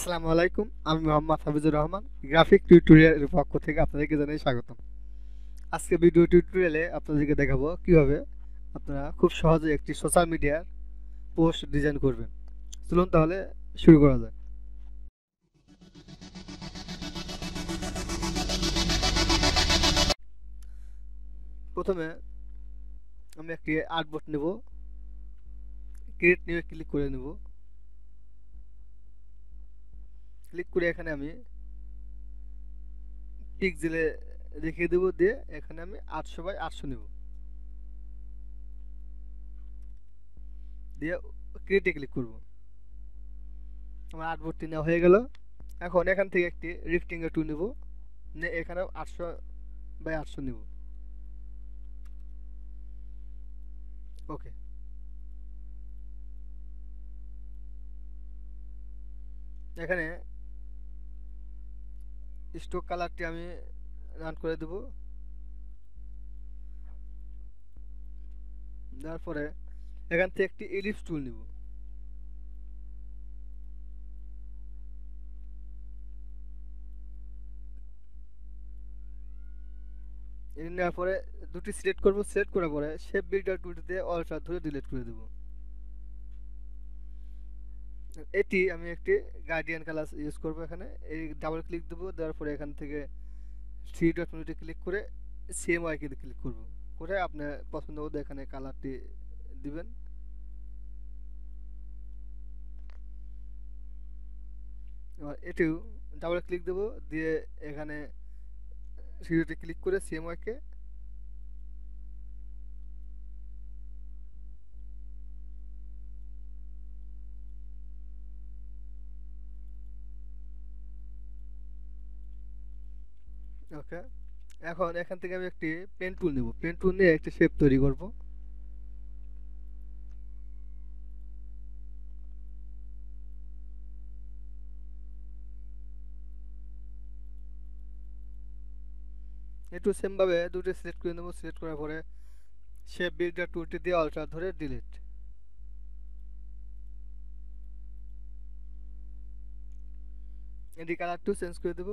আসসালামু আলাইকুম। আমি মোহাম্মদ হাফিজুর রহমান, গ্রাফিক টিউটোরিয়ালের পক্ষ থেকে আপনাদেরকে জানাই স্বাগতম। আজকে ভিডিও টিউটোরিয়ালে আপনাদেরকে দেখাবো কিভাবে আপনারা খুব সহজে একটি সোশ্যাল মিডিয়ার পোস্ট ডিজাইন করবেন। চলুন তাহলে শুরু করা যাক। প্রথমে আমি একটি আর্টবোর্ড নেব, ক্রিয়েট নিয়ে ক্লিক করে নেব। ক্লিক করে এখানে আমি পিক্সেলে রেখে দেবো, দিয়ে এখানে আমি 800 বাই 800 নেব, দিয়ে ক্রিয়েটে ক্লিক করব। আমার আর্টবোর্ডটি নেওয়া হয়ে গেল। এখন এখান থেকে একটি রেক্টেঙ্গেল টুল নেব, এখানেও 800 বাই 800 নেব। ওকে, এখানে স্ট্রোক কালারটি আমি রান করে দেব। দেওয়ার পরে এখান থেকে একটি এলিপস টুল নেব, এটি নেওয়ার পরে দুটি সিলেক্ট করব। সিলেক্ট করার পরে শেপ বিল্ডার টুলটি দিয়ে অল্টার ধরে ডিলিট করে দেব। এটি আমি একটি গার্ডিয়ান কালার ইউজ করব। এখানে এই ডাবল ক্লিক দেবো, দেওয়ার পরে এখান থেকে থ্রি ডট মেনুতে ক্লিক করে সেম ওয়াইকে ক্লিক করব, করে আপনার পছন্দ মতো এখানে কালারটি দিবেন। এবার এটিও ডাবল ক্লিক দেবো, দিয়ে এখানে থ্রি ডটে ক্লিক করে সেম ওয়াইকে ওকে। এখন এখান থেকে আমি একটি পেন টুল নেব, পেন টুল নিয়ে একটি শেপ তৈরি করব। একটু সেম ভাবে দুটো সিলেক্ট করে নেব। সিলেক্ট করার পরে শেপ বিল্ডার টুলটি দিয়ে অল্টার ধরে ডিলিট। এটি কালারটিও চেঞ্জ করে দেব।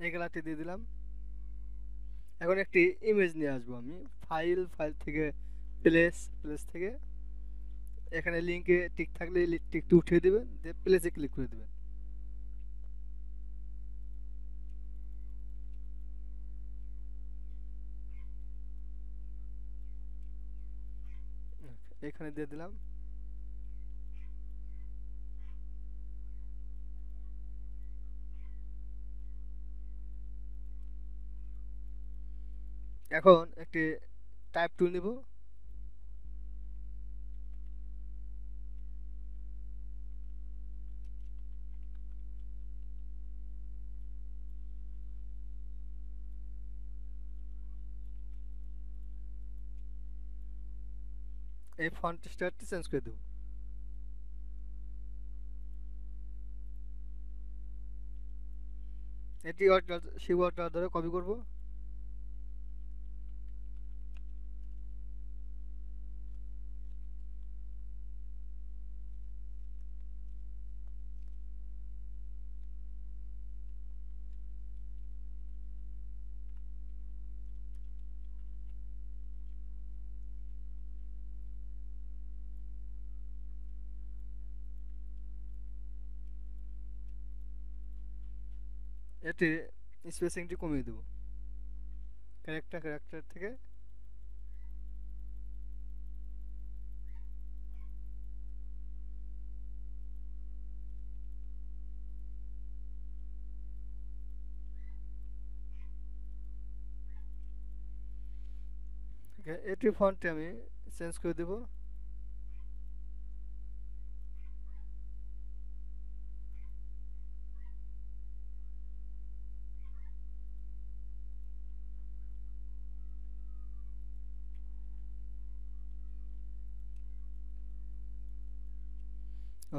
এই কালারটি দিয়ে দিলাম। এখন একটি ইমেজ নিয়ে আসবো আমি। ফাইল থেকে প্লেস থেকে এখানে লিঙ্কে টিক থাকলে টিকটি উঠিয়ে দেবেন, দিয়ে প্লেসে ক্লিক করে দেবেন। এখানে দিয়ে দিলাম। এখন একটি টাইপ টুল নিব, এই ফন্ট স্টাইলটি চেঞ্জ করে দেব। এটি সেই ওয়ার্ডটা ধরে কপি করব। এটি স্পেসিংটি কমিয়ে দেব, ক্যারেক্টার থেকে। এটি ফন্টটি আমি চেঞ্জ করে দেব।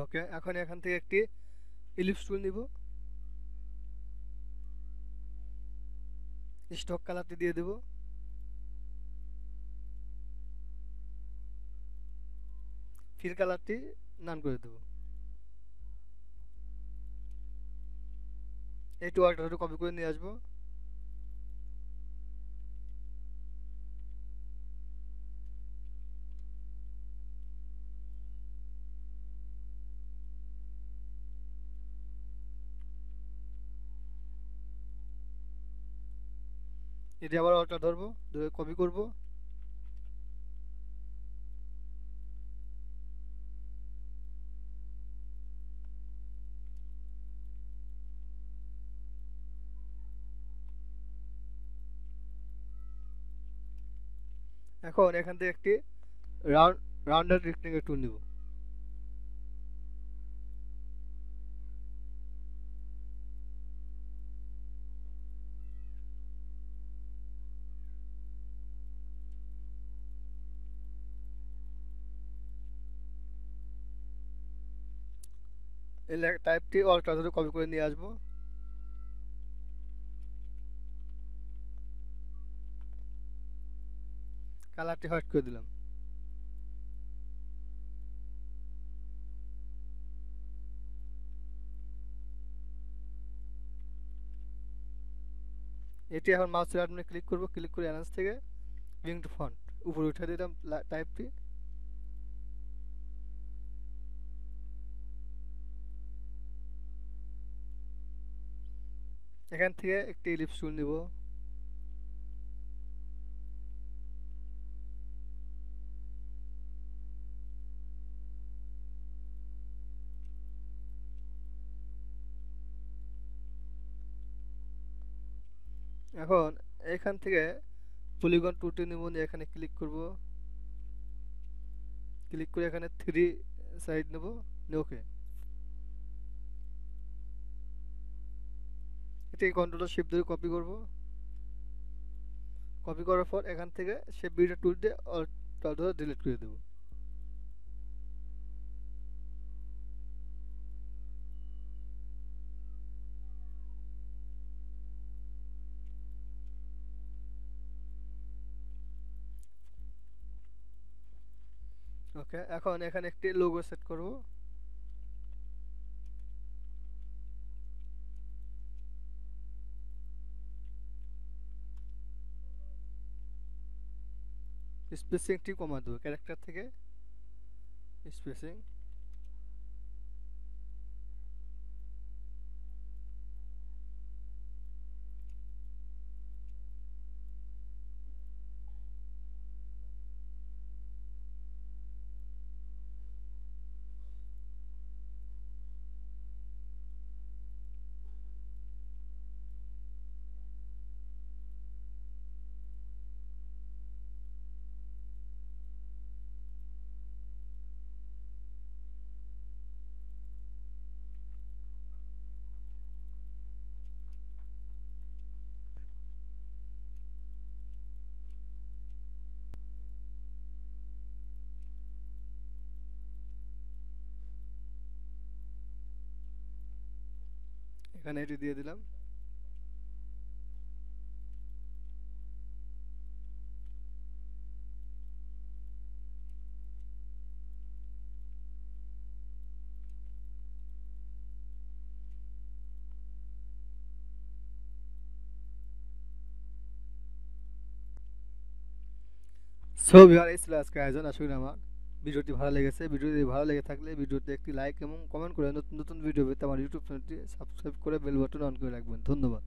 ওকে, এখন এখান থেকে একটি ইলিপস টুল নিব। স্টক কালারটি দিয়ে দেব। ফিল কালারটি নান করে দেব। এই টুয়ালটা কপি করে নিয়ে আসবো। এটি আবার অল্টা ধরবো, ধরে কপি করব। এখন এখান থেকে একটি রাউন্ড রাউন্ডার রেক্টেঙ্গেল টুল নিব। এই টাইপটি অল্টা ধরে কপি করে নিয়ে আসবো। কালারটি হোয়াইট করে দিলাম। এটি এখন মাউসের বাটনে ক্লিক করব, ক্লিক করে অ্যালায়েন্স থেকে ব্রিং টু ফন্ট উপরে উঠে দিলাম টাইপটি। এখান থেকে একটি ইলিপস টুল নিব। এখন এখান থেকে পলিগন টুলটি নিব, নিয়ে এখানে ক্লিক করব, ক্লিক করে এখানে থ্রি সাইড নেব, ওকে। এটি কন্ট্রোল শিফট ধরে কপি করব। কপি করার পর এখান থেকে শেপ বিল্ডার টুল দিয়ে অল্ট ধরে ডিলিট করে দেব। ওকে, এখন এখানে একটি লোগো সেট করব। স্পেসিংটি কমা দেবো, ক্যারেক্টার থেকে স্পেসিং। এখানে এটি দিয়ে দিলাম। সো ভিউয়ার, এই ছিল আজকের আয়োজন। আশা করি আমার ভিডিওটি ভালো লেগেছে। ভিডিওটি ভালো লেগে থাকলে ভিডিওতে একটি লাইক এবং কমেন্ট করে নতুন নতুন ভিডিও পেতে আমার ইউটিউব চ্যানেলটি সাবস্ক্রাইব করে বেল বাটন অন করে রাখবেন। ধন্যবাদ।